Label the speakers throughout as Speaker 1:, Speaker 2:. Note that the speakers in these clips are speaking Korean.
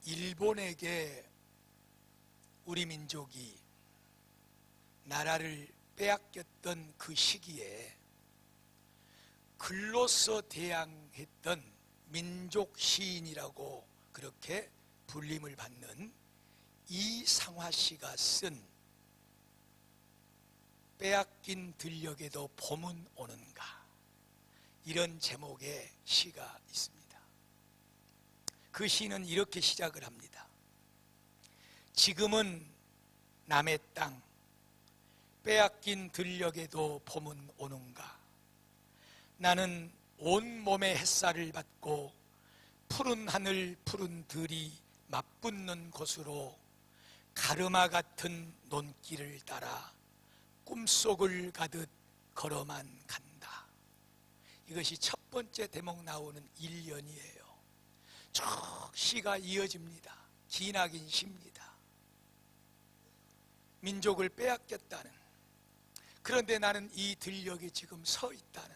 Speaker 1: 일본에게 우리 민족이 나라를 빼앗겼던 그 시기에 글로서 대항했던 민족 시인이라고 그렇게 불림을 받는 이상화 씨가 쓴 빼앗긴 들녘에도 봄은 오는가, 이런 제목의 시가 있습니다. 그 시는 이렇게 시작을 합니다. 지금은 남의 땅, 빼앗긴 들녘에도 봄은 오는가. 나는 온몸에 햇살을 받고 푸른 하늘 푸른 들이 맞붙는 곳으로 가르마 같은 논길을 따라 꿈속을 가듯 걸어만 간다. 이것이 첫 번째 대목 나오는 1년이에요. 쭉 시가 이어집니다. 기나긴 시입니다. 민족을 빼앗겼다는, 그런데 나는 이 들녘에 지금 서 있다는,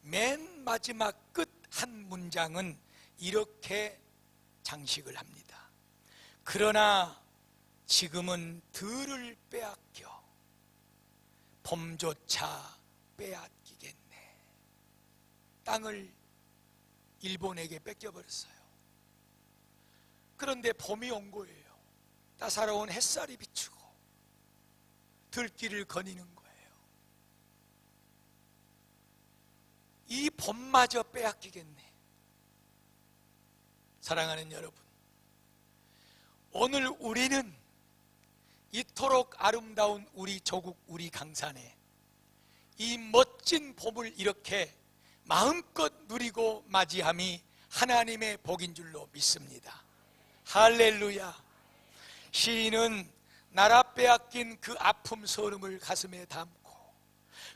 Speaker 1: 맨 마지막 끝 한 문장은 이렇게 장식을 합니다. 그러나 지금은 들을 빼앗겨 봄조차 빼앗기겠네. 땅을 일본에게 뺏겨버렸어요. 그런데 봄이 온 거예요. 따사로운 햇살이 비추고 들길을 거니는 거예요. 이 봄마저 빼앗기겠네. 사랑하는 여러분, 오늘 우리는 이토록 아름다운 우리 조국, 우리 강산에 이 멋진 봄을 이렇게 마음껏 누리고 맞이함이 하나님의 복인 줄로 믿습니다. 할렐루야. 시인은 나라 빼앗긴 그 아픔 서름을 가슴에 담고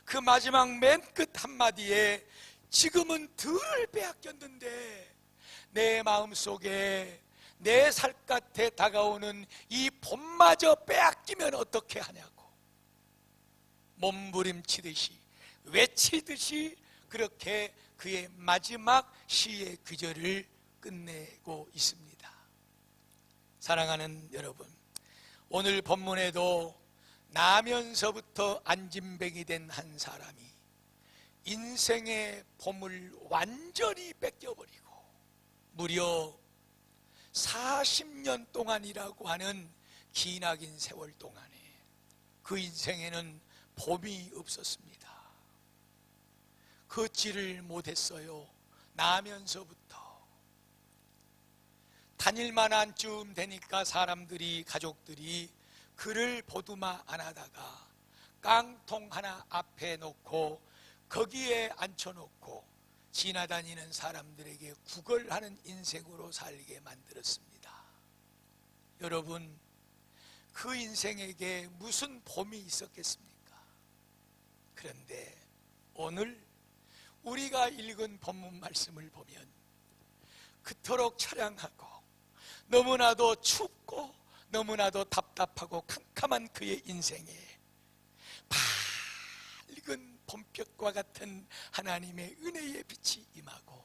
Speaker 1: 그 마지막 맨 끝 한마디에 지금은 들을 빼앗겼는데 내 마음속에 내 살갗에 다가오는 이 봄마저 빼앗기면 어떻게 하냐고 몸부림치듯이 외치듯이 그렇게 그의 마지막 시의 귀절을 끝내고 있습니다. 사랑하는 여러분, 오늘 본문에도 나면서부터 안진뱅이 된 한 사람이 인생의 봄을 완전히 뺏겨버리고 무려 40년 동안이라고 하는 기나긴 세월 동안에 그 인생에는 봄이 없었습니다. 걷지를 못했어요. 나면서부터 다닐만한 쯤 되니까 사람들이, 가족들이 그를 보두마 안 하다가 깡통 하나 앞에 놓고 거기에 앉혀놓고 지나다니는 사람들에게 구걸하는 인생으로 살게 만들었습니다. 여러분, 그 인생에게 무슨 봄이 있었겠습니까? 그런데 오늘 우리가 읽은 본문 말씀을 보면 그토록 처량하고 너무나도 춥고 너무나도 답답하고 캄캄한 그의 인생에 밝은 봄볕과 같은 하나님의 은혜의 빛이 임하고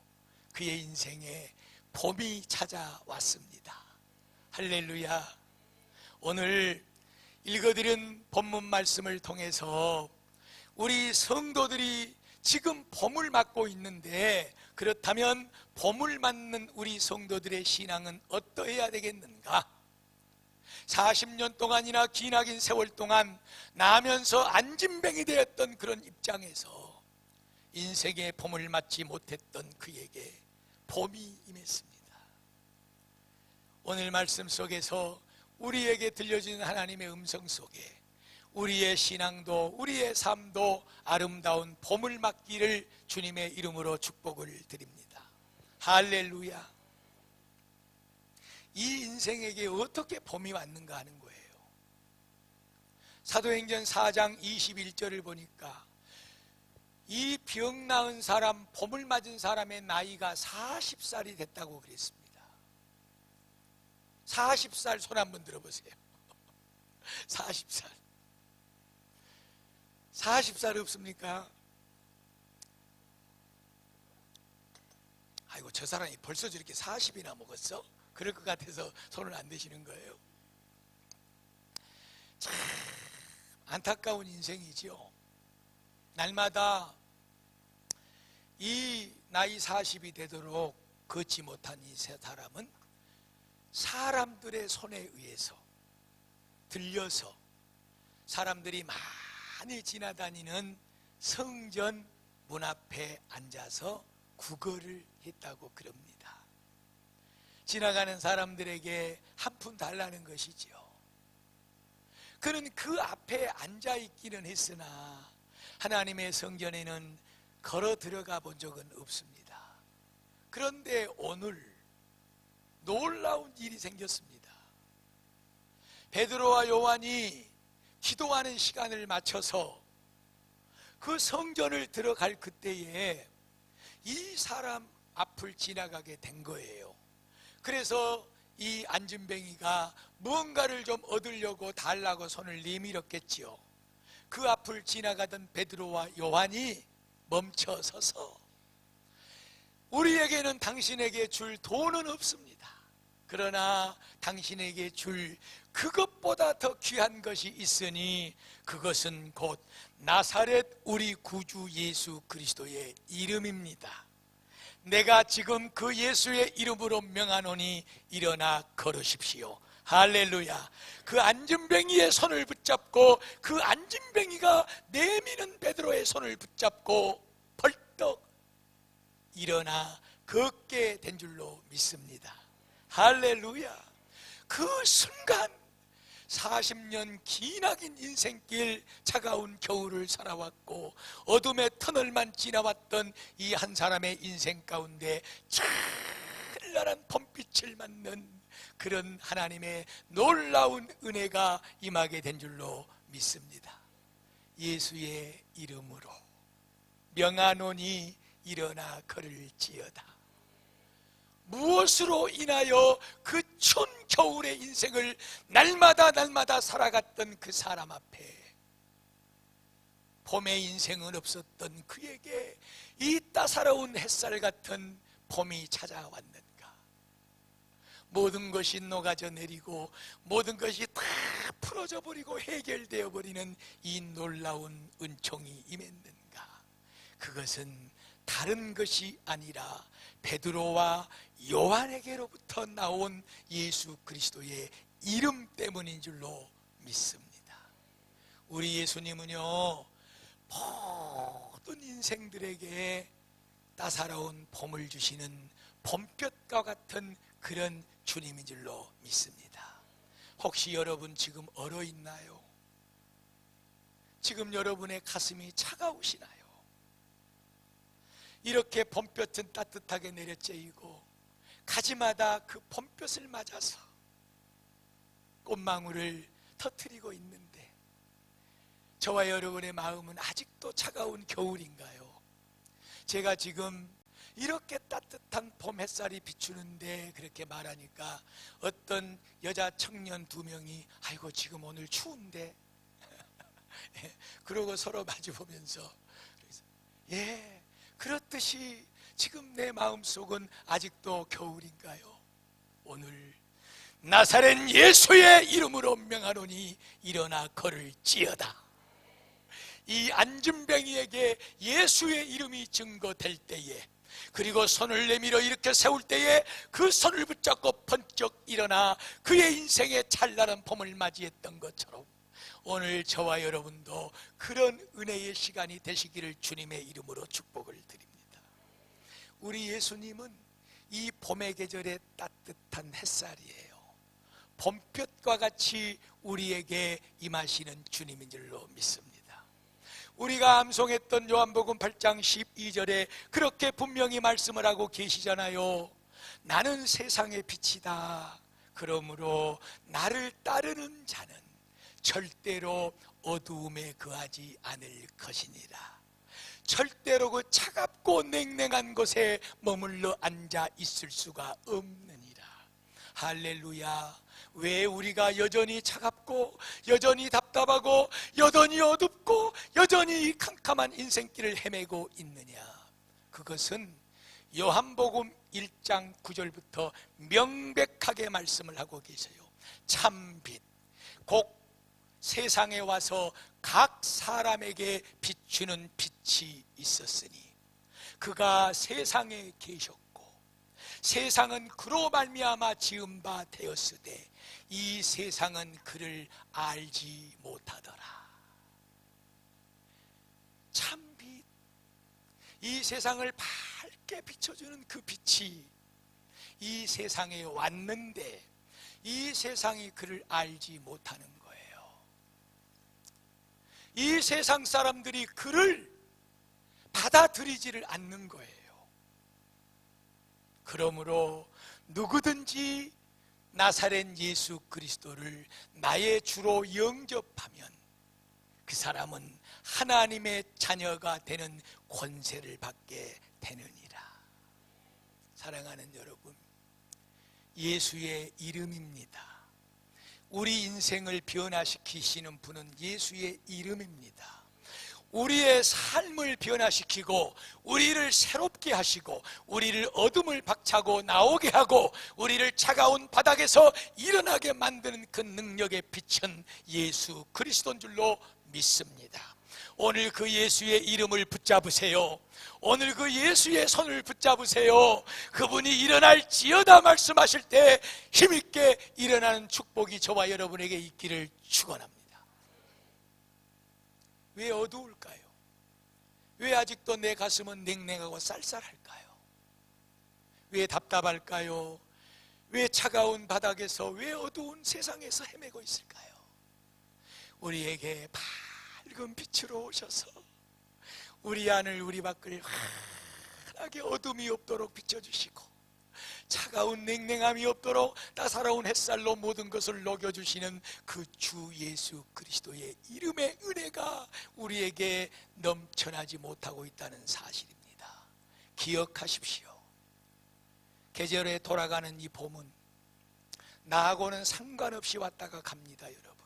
Speaker 1: 그의 인생에 봄이 찾아왔습니다. 할렐루야. 오늘 읽어드린 본문 말씀을 통해서 우리 성도들이 지금 봄을 맞고 있는데, 그렇다면 봄을 맞는 우리 성도들의 신앙은 어떠해야 되겠는가? 40년 동안이나 기나긴 세월 동안 나면서 안진뱅이 되었던 그런 입장에서 인생의 봄을 맞지 못했던 그에게 봄이 임했습니다. 오늘 말씀 속에서 우리에게 들려주는 하나님의 음성 속에 우리의 신앙도 우리의 삶도 아름다운 봄을 맞기를 주님의 이름으로 축복을 드립니다. 할렐루야. 이 인생에게 어떻게 봄이 왔는가 하는 거예요. 사도행전 4장 21절을 보니까 이 병 나은 사람, 봄을 맞은 사람의 나이가 40살이 됐다고 그랬습니다. 40살 손 한번 들어보세요. 40살. 40살 없습니까? 아이고, 저 사람이 벌써 저렇게 40이나 먹었어? 그럴 것 같아서 손을 안 드시는 거예요. 참 안타까운 인생이지요. 날마다 이 나이 40이 되도록 걷지 못한 이 세 사람은 사람들의 손에 의해서 들려서 사람들이 많이 지나다니는 성전 문 앞에 앉아서 구걸을 했다고 그럽니다. 지나가는 사람들에게 한 푼 달라는 것이지요. 그는 그 앞에 앉아 있기는 했으나 하나님의 성전에는 걸어 들어가 본 적은 없습니다. 그런데 오늘 놀라운 일이 생겼습니다. 베드로와 요한이 기도하는 시간을 맞춰서 그 성전을 들어갈 그때에 이 사람 앞을 지나가게 된 거예요. 그래서 이 안진뱅이가 무언가를 좀 얻으려고 달라고 손을 내밀었겠지요. 그 앞을 지나가던 베드로와 요한이 멈춰 서서 우리에게는 당신에게 줄 돈은 없습니다. 그러나 당신에게 줄 그것보다 더 귀한 것이 있으니 그것은 곧 나사렛 우리 구주 예수 그리스도의 이름입니다. 내가 지금 그 예수의 이름으로 명하노니 일어나 걸으십시오. 할렐루야. 그 안진뱅이의 손을 붙잡고 그 안진뱅이가 내미는 베드로의 손을 붙잡고 벌떡 일어나 걷게 된 줄로 믿습니다. 할렐루야. 그 순간 40년 기나긴 인생길 차가운 겨울을 살아왔고 어둠의 터널만 지나왔던 이 한 사람의 인생 가운데 찬란한 봄빛을 맞는 그런 하나님의 놀라운 은혜가 임하게 된 줄로 믿습니다. 예수의 이름으로 명하노니 일어나 걸을지어다. 무엇으로 인하여 그 추운 겨울의 인생을 날마다 살아갔던 그 사람 앞에 봄의 인생은 없었던 그에게 이 따사로운 햇살 같은 봄이 찾아왔는가? 모든 것이 녹아져 내리고 모든 것이 다 풀어져 버리고 해결되어 버리는 이 놀라운 은총이 임했는가? 그것은 다른 것이 아니라 베드로와 요한에게로부터 나온 예수 그리스도의 이름 때문인 줄로 믿습니다. 우리 예수님은요, 모든 인생들에게 따사로운 봄을 주시는 봄볕과 같은 그런 주님인 줄로 믿습니다. 혹시 여러분 지금 얼어 있나요? 지금 여러분의 가슴이 차가우시나요? 이렇게 봄볕은 따뜻하게 내려쬐이고 가지마다 그 봄볕을 맞아서 꽃망울을 터뜨리고 있는데 저와 여러분의 마음은 아직도 차가운 겨울인가요? 제가 지금 이렇게 따뜻한 봄 햇살이 비추는데 그렇게 말하니까 어떤 여자 청년 2명이 아이고 지금 오늘 추운데 그러고 서로 마주보면서 예, 그렇듯이 지금 내 마음속은 아직도 겨울인가요? 오늘 나사렛 예수의 이름으로 명하노니 일어나 걸을지어다. 이 안진뱅이에게 예수의 이름이 증거될 때에 그리고 손을 내밀어 이렇게 세울 때에 그 손을 붙잡고 번쩍 일어나 그의 인생의 찬란한 봄을 맞이했던 것처럼 오늘 저와 여러분도 그런 은혜의 시간이 되시기를 주님의 이름으로 축복을 드립니다. 우리 예수님은 이 봄의 계절의 따뜻한 햇살이에요. 봄볕과 같이 우리에게 임하시는 주님인 줄로 믿습니다. 우리가 암송했던 요한복음 8장 12절에 그렇게 분명히 말씀을 하고 계시잖아요. 나는 세상의 빛이다. 그러므로 나를 따르는 자는 절대로 어두움에 거하지 않을 것이니라. 절대로 그 차갑고 냉랭한 곳에 머물러 앉아 있을 수가 없느니라. 할렐루야. 왜 우리가 여전히 차갑고 여전히 답답하고 여전히 어둡고 여전히 캄캄한 인생길을 헤매고 있느냐? 그것은 요한복음 1장 9절부터 명백하게 말씀을 하고 계세요. 참빛, 곧 세상에 와서 각 사람에게 비추는 빛이 있었으니 그가 세상에 계셨고 세상은 그로 말미암아 지은 바 되었으되 이 세상은 그를 알지 못하더라. 참빛, 이 세상을 밝게 비춰주는 그 빛이 이 세상에 왔는데 이 세상이 그를 알지 못하는 거예요. 이 세상 사람들이 그를 받아들이지를 않는 거예요. 그러므로 누구든지 나사렛 예수 그리스도를 나의 주로 영접하면 그 사람은 하나님의 자녀가 되는 권세를 받게 되느니라. 사랑하는 여러분, 예수의 이름입니다. 우리 인생을 변화시키시는 분은 예수의 이름입니다. 우리의 삶을 변화시키고 우리를 새롭게 하시고 우리를 어둠을 박차고 나오게 하고 우리를 차가운 바닥에서 일어나게 만드는 그 능력의 빛은 예수 그리스도인 줄로 믿습니다. 오늘 그 예수의 이름을 붙잡으세요. 오늘 그 예수의 손을 붙잡으세요. 그분이 일어날지어다 말씀하실 때 힘있게 일어나는 축복이 저와 여러분에게 있기를 축원합니다. 왜 어두울까요? 왜 아직도 내 가슴은 냉랭하고 쌀쌀할까요? 왜 답답할까요? 왜 차가운 바닥에서, 왜 어두운 세상에서 헤매고 있을까요? 우리에게 밝은 빛으로 오셔서 우리 안을 우리 밖을 환하게 어둠이 없도록 비춰주시고 차가운 냉랭함이 없도록 따사로운 햇살로 모든 것을 녹여주시는 그 주 예수 그리스도의 이름의 은혜가 우리에게 넘쳐나지 못하고 있다는 사실입니다. 기억하십시오. 계절에 돌아가는 이 봄은 나하고는 상관없이 왔다가 갑니다. 여러분,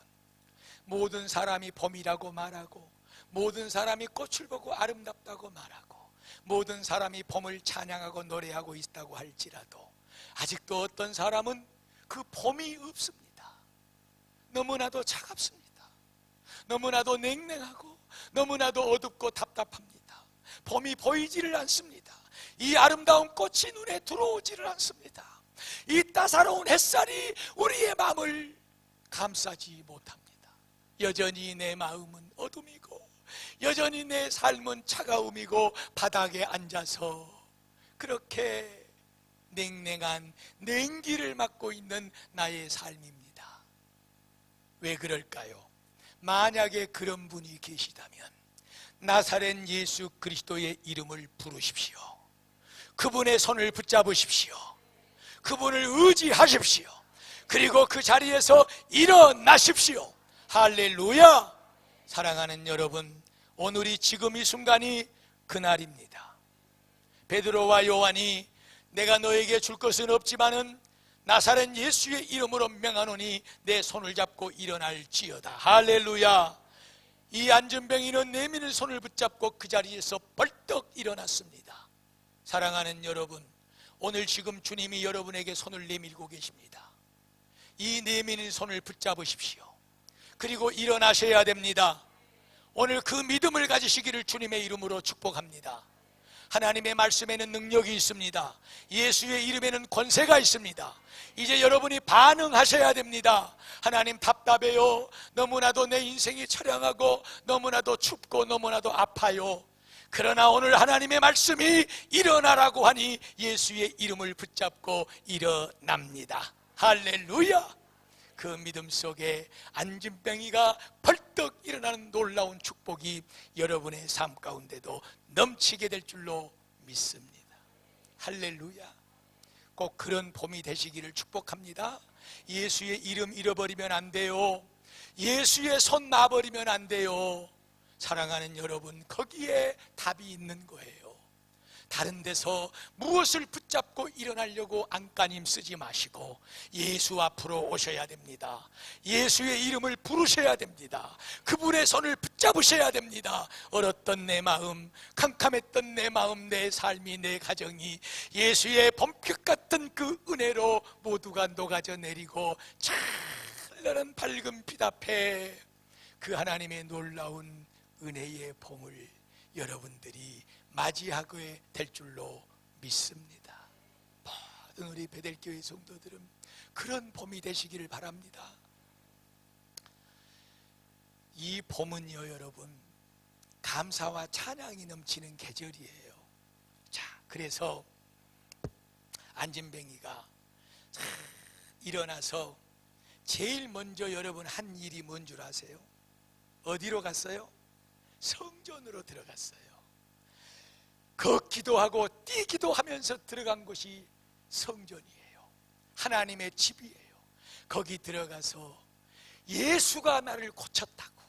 Speaker 1: 모든 사람이 봄이라고 말하고 모든 사람이 꽃을 보고 아름답다고 말하고 모든 사람이 봄을 찬양하고 노래하고 있다고 할지라도 아직도 어떤 사람은 그 봄이 없습니다. 너무나도 차갑습니다. 너무나도 냉랭하고 너무나도 어둡고 답답합니다. 봄이 보이지를 않습니다. 이 아름다운 꽃이 눈에 들어오지를 않습니다. 이 따사로운 햇살이 우리의 마음을 감싸지 못합니다. 여전히 내 마음은 어둠이고 여전히 내 삶은 차가움이고 바닥에 앉아서 그렇게 냉랭한 냉기를 맞고 있는 나의 삶입니다. 왜 그럴까요? 만약에 그런 분이 계시다면 나사렛 예수 그리스도의 이름을 부르십시오. 그분의 손을 붙잡으십시오. 그분을 의지하십시오. 그리고 그 자리에서 일어나십시오. 할렐루야! 사랑하는 여러분, 오늘이 지금 이 순간이 그날입니다. 베드로와 요한이 내가 너에게 줄 것은 없지만은 나사렛 예수의 이름으로 명하노니 내 손을 잡고 일어날지어다. 할렐루야! 이 안전병이는 내미는 손을 붙잡고 그 자리에서 벌떡 일어났습니다. 사랑하는 여러분, 오늘 지금 주님이 여러분에게 손을 내밀고 계십니다. 이 내미는 손을 붙잡으십시오. 그리고 일어나셔야 됩니다. 오늘 그 믿음을 가지시기를 주님의 이름으로 축복합니다. 하나님의 말씀에는 능력이 있습니다. 예수의 이름에는 권세가 있습니다. 이제 여러분이 반응하셔야 됩니다. 하나님, 답답해요. 너무나도 내 인생이 처량하고 너무나도 춥고 너무나도 아파요. 그러나 오늘 하나님의 말씀이 일어나라고 하니 예수의 이름을 붙잡고 일어납니다. 할렐루야! 그 믿음 속에 안진뱅이가 벌떡 일어나는 놀라운 축복이 여러분의 삶 가운데도 넘치게 될 줄로 믿습니다. 할렐루야! 꼭 그런 봄이 되시기를 축복합니다. 예수의 이름 잃어버리면 안 돼요. 예수의 손 놔버리면 안 돼요. 사랑하는 여러분, 거기에 답이 있는 거예요. 다른 데서 무엇을 붙잡고 일어나려고 안간힘 쓰지 마시고 예수 앞으로 오셔야 됩니다. 예수의 이름을 부르셔야 됩니다. 그분의 손을 붙잡으셔야 됩니다. 얼었던 내 마음, 캄캄했던 내 마음, 내 삶이, 내 가정이 예수의 봄볕 같은 그 은혜로 모두가 녹아져 내리고 찬란한 밝은 빛 앞에 그 하나님의 놀라운 은혜의 봄을 여러분들이 맞이하게 될 줄로 믿습니다. 모든 우리 베델교회 성도들은 그런 봄이 되시기를 바랍니다. 이 봄은요, 여러분, 감사와 찬양이 넘치는 계절이에요. 자, 그래서 안진뱅이가 일어나서 제일 먼저 여러분 한 일이 뭔 줄 아세요? 어디로 갔어요? 성전으로 들어갔어요. 걷기도 하고 뛰기도 하면서 들어간 곳이 성전이에요. 하나님의 집이에요. 거기 들어가서 예수가 나를 고쳤다고,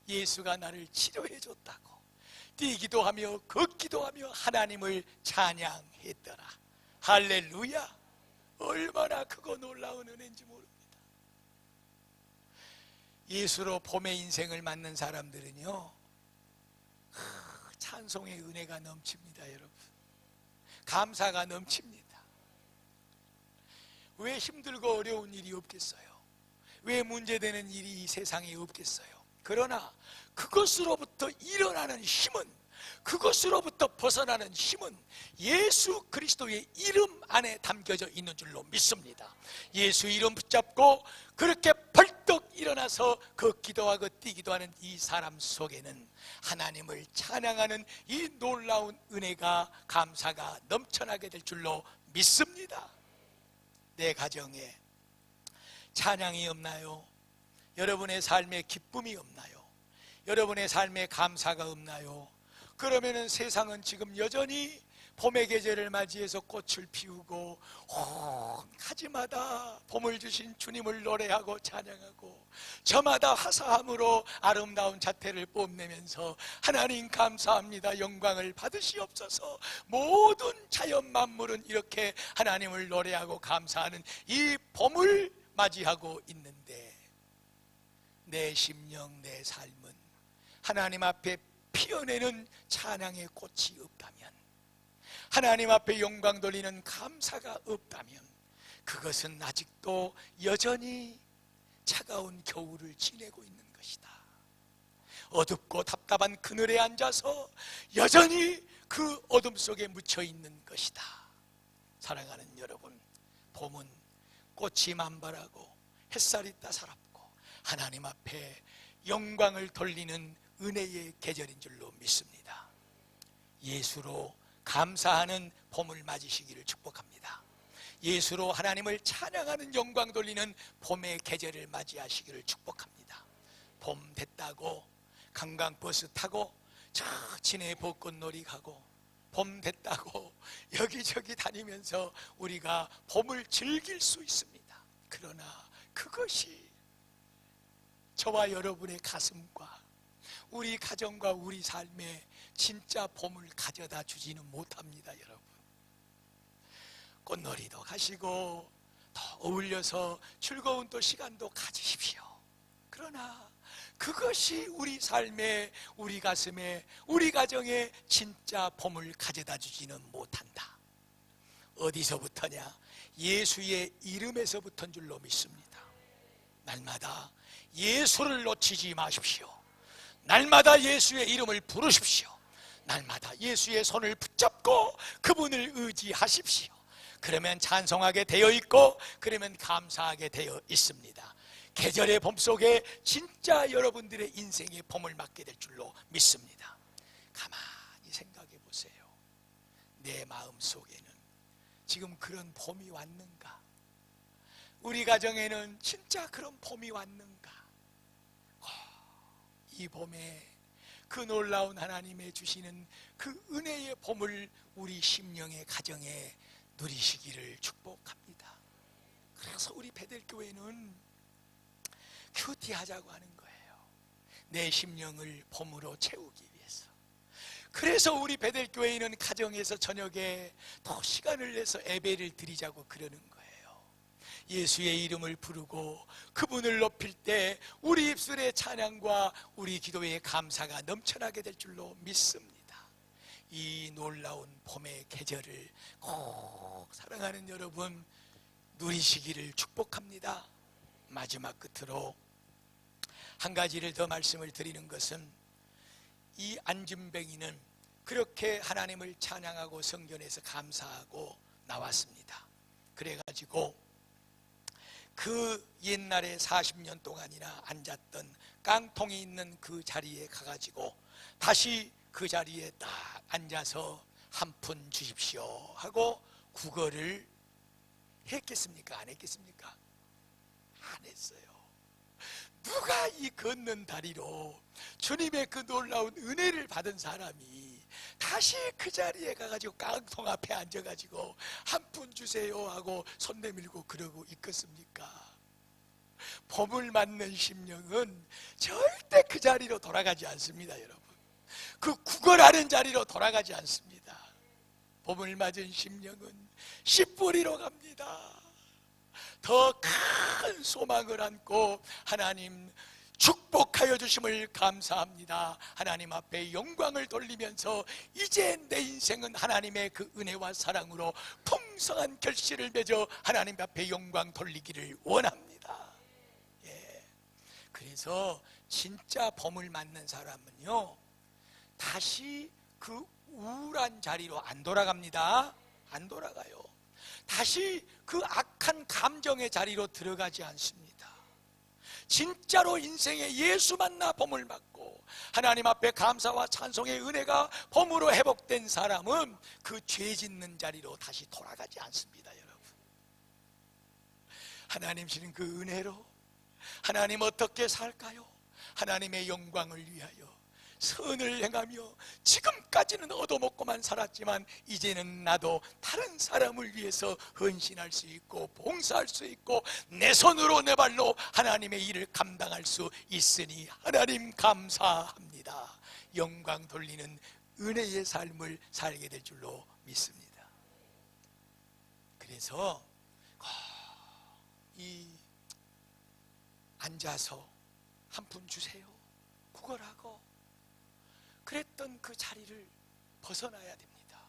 Speaker 1: 예수가 나를 치료해 줬다고 뛰기도 하며 걷기도 하며 하나님을 찬양했더라. 할렐루야. 얼마나 크고 놀라운 은혜인지 모릅니다. 예수로 봄의 인생을 맞는 사람들은요, 찬송의 은혜가 넘칩니다. 여러분, 감사가 넘칩니다. 왜 힘들고 어려운 일이 없겠어요? 왜 문제되는 일이 이 세상에 없겠어요? 그러나 그것으로부터 일어나는 힘은, 그것으로부터 벗어나는 힘은 예수 그리스도의 이름 안에 담겨져 있는 줄로 믿습니다. 예수 이름 붙잡고 그렇게 벌떡 일어나서 걷기도 하고 뛰기도 하는 이 사람 속에는 하나님을 찬양하는 이 놀라운 은혜가, 감사가 넘쳐나게 될 줄로 믿습니다. 내 가정에 찬양이 없나요? 여러분의 삶에 기쁨이 없나요? 여러분의 삶에 감사가 없나요? 그러면은 세상은 지금 여전히 봄의 계절을 맞이해서 꽃을 피우고 온 가지마다 봄을 주신 주님을 노래하고 찬양하고 저마다 화사함으로 아름다운 자태를 뽐내면서 하나님 감사합니다, 영광을 받으시옵소서, 모든 자연 만물은 이렇게 하나님을 노래하고 감사하는 이 봄을 맞이하고 있는데 내 심령, 내 삶은 하나님 앞에 피어내는 찬양의 꽃이 없다면, 하나님 앞에 영광 돌리는 감사가 없다면 그것은 아직도 여전히 차가운 겨울을 지내고 있는 것이다. 어둡고 답답한 그늘에 앉아서 여전히 그 어둠 속에 묻혀 있는 것이다. 사랑하는 여러분, 봄은 꽃이 만발하고 햇살이 따사롭고 하나님 앞에 영광을 돌리는 은혜의 계절인 줄로 믿습니다. 예수로 감사하는 봄을 맞으시기를 축복합니다. 예수로 하나님을 찬양하는, 영광 돌리는 봄의 계절을 맞이하시기를 축복합니다. 봄 됐다고 관광버스 타고 저 진해 벚꽃놀이 가고, 봄 됐다고 여기저기 다니면서 우리가 봄을 즐길 수 있습니다. 그러나 그것이 저와 여러분의 가슴과 우리 가정과 우리 삶에 진짜 봄을 가져다 주지는 못합니다. 여러분, 꽃놀이도 가시고 더 어울려서 즐거운 또 시간도 가지십시오. 그러나 그것이 우리 삶에, 우리 가슴에, 우리 가정에 진짜 봄을 가져다 주지는 못한다. 어디서부터냐? 예수의 이름에서부터인 줄로 믿습니다. 날마다 예수를 놓치지 마십시오. 날마다 예수의 이름을 부르십시오. 날마다 예수의 손을 붙잡고 그분을 의지하십시오. 그러면 찬송하게 되어 있고, 그러면 감사하게 되어 있습니다. 계절의 봄 속에 진짜 여러분들의 인생의 봄을 맞게 될 줄로 믿습니다. 가만히 생각해 보세요. 내 마음 속에는 지금 그런 봄이 왔는가? 우리 가정에는 진짜 그런 봄이 왔는가? 이 봄에 그 놀라운 하나님의 주시는 그 은혜의 봄을 우리 심령의 가정에 누리시기를 축복합니다. 그래서 우리 베델교회는 큐티하자고 하는 거예요. 내 심령을 봄으로 채우기 위해서. 그래서 우리 베델교회는 가정에서 저녁에 더 시간을 내서 예배를 드리자고 그러는 거예요. 예수의 이름을 부르고 그분을 높일 때 우리 입술의 찬양과 우리 기도의 감사가 넘쳐나게 될 줄로 믿습니다. 이 놀라운 봄의 계절을 꼭 사랑하는 여러분 누리시기를 축복합니다. 마지막 끝으로 한 가지를 더 말씀을 드리는 것은, 이 안진뱅이는 그렇게 하나님을 찬양하고 성전에서 감사하고 나왔습니다. 그래가지고 그 옛날에 40년 동안이나 앉았던 깡통이 있는 그 자리에 가가지고 다시 그 자리에 딱 앉아서 한 푼 주십시오 하고 구걸을 했겠습니까? 안 했겠습니까? 안 했어요. 누가 이 걷는 다리로 주님의 그 놀라운 은혜를 받은 사람이 다시 그 자리에 가가지고 깡통 앞에 앉아가지고 한 푼 주세요 하고 손 내밀고 그러고 있겠습니까? 봄을 맞는 심령은 절대 그 자리로 돌아가지 않습니다. 여러분, 그 구걸하는 자리로 돌아가지 않습니다. 봄을 맞은 심령은 씨 뿌리로 갑니다. 더 큰 소망을 안고 하나님 축복하여 주심을 감사합니다. 하나님 앞에 영광을 돌리면서 이제 내 인생은 하나님의 그 은혜와 사랑으로 풍성한 결실을 맺어 하나님 앞에 영광 돌리기를 원합니다. 그래서 진짜 봄을 맞는 사람은요, 다시 그 우울한 자리로 안 돌아갑니다. 안 돌아가요. 다시 그 악한 감정의 자리로 들어가지 않습니다. 진짜로 인생에 예수 만나 봄을 맞고 하나님 앞에 감사와 찬송의 은혜가 봄으로 회복된 사람은 그 죄 짓는 자리로 다시 돌아가지 않습니다. 여러분, 하나님 주신 그 은혜로 하나님 어떻게 살까요? 하나님의 영광을 위하여 선을 행하며 지금까지는 얻어먹고만 살았지만 이제는 나도 다른 사람을 위해서 헌신할 수 있고 봉사할 수 있고 내 손으로 내 발로 하나님의 일을 감당할 수 있으니 하나님 감사합니다. 영광 돌리는 은혜의 삶을 살게 될 줄로 믿습니다. 그래서 이 앉아서 한 푼 주세요 구걸하고 그랬던 그 자리를 벗어나야 됩니다.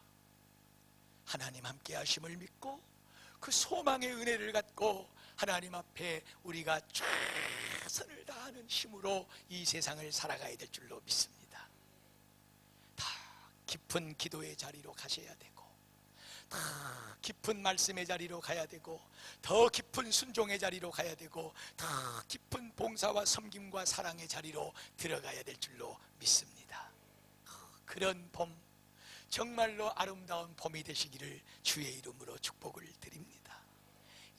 Speaker 1: 하나님 함께 하심을 믿고 그 소망의 은혜를 갖고 하나님 앞에 우리가 최선을 다하는 힘으로 이 세상을 살아가야 될 줄로 믿습니다. 더 깊은 기도의 자리로 가셔야 되고 더 깊은 말씀의 자리로 가야 되고 더 깊은 순종의 자리로 가야 되고 더 깊은 봉사와 섬김과 사랑의 자리로 들어가야 될 줄로 믿습니다. 그런 봄, 정말로 아름다운 봄이 되시기를 주의 이름으로 축복을 드립니다.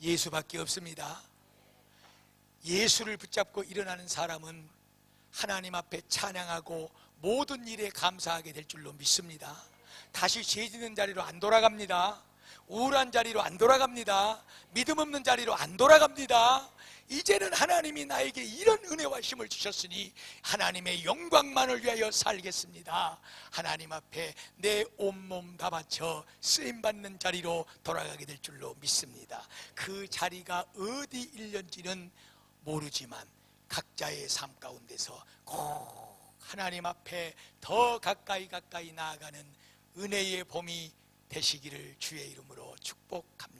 Speaker 1: 예수밖에 없습니다. 예수를 붙잡고 일어나는 사람은 하나님 앞에 찬양하고 모든 일에 감사하게 될 줄로 믿습니다. 다시 죄 짓는 자리로 안 돌아갑니다. 우울한 자리로 안 돌아갑니다. 믿음 없는 자리로 안 돌아갑니다. 이제는 하나님이 나에게 이런 은혜와 힘을 주셨으니 하나님의 영광만을 위하여 살겠습니다. 하나님 앞에 내 온몸 다 바쳐 쓰임받는 자리로 돌아가게 될 줄로 믿습니다. 그 자리가 어디 일련지는 모르지만 각자의 삶 가운데서 꼭 하나님 앞에 더 가까이 나아가는 은혜의 봄이 되시기를 주의 이름으로 축복합니다.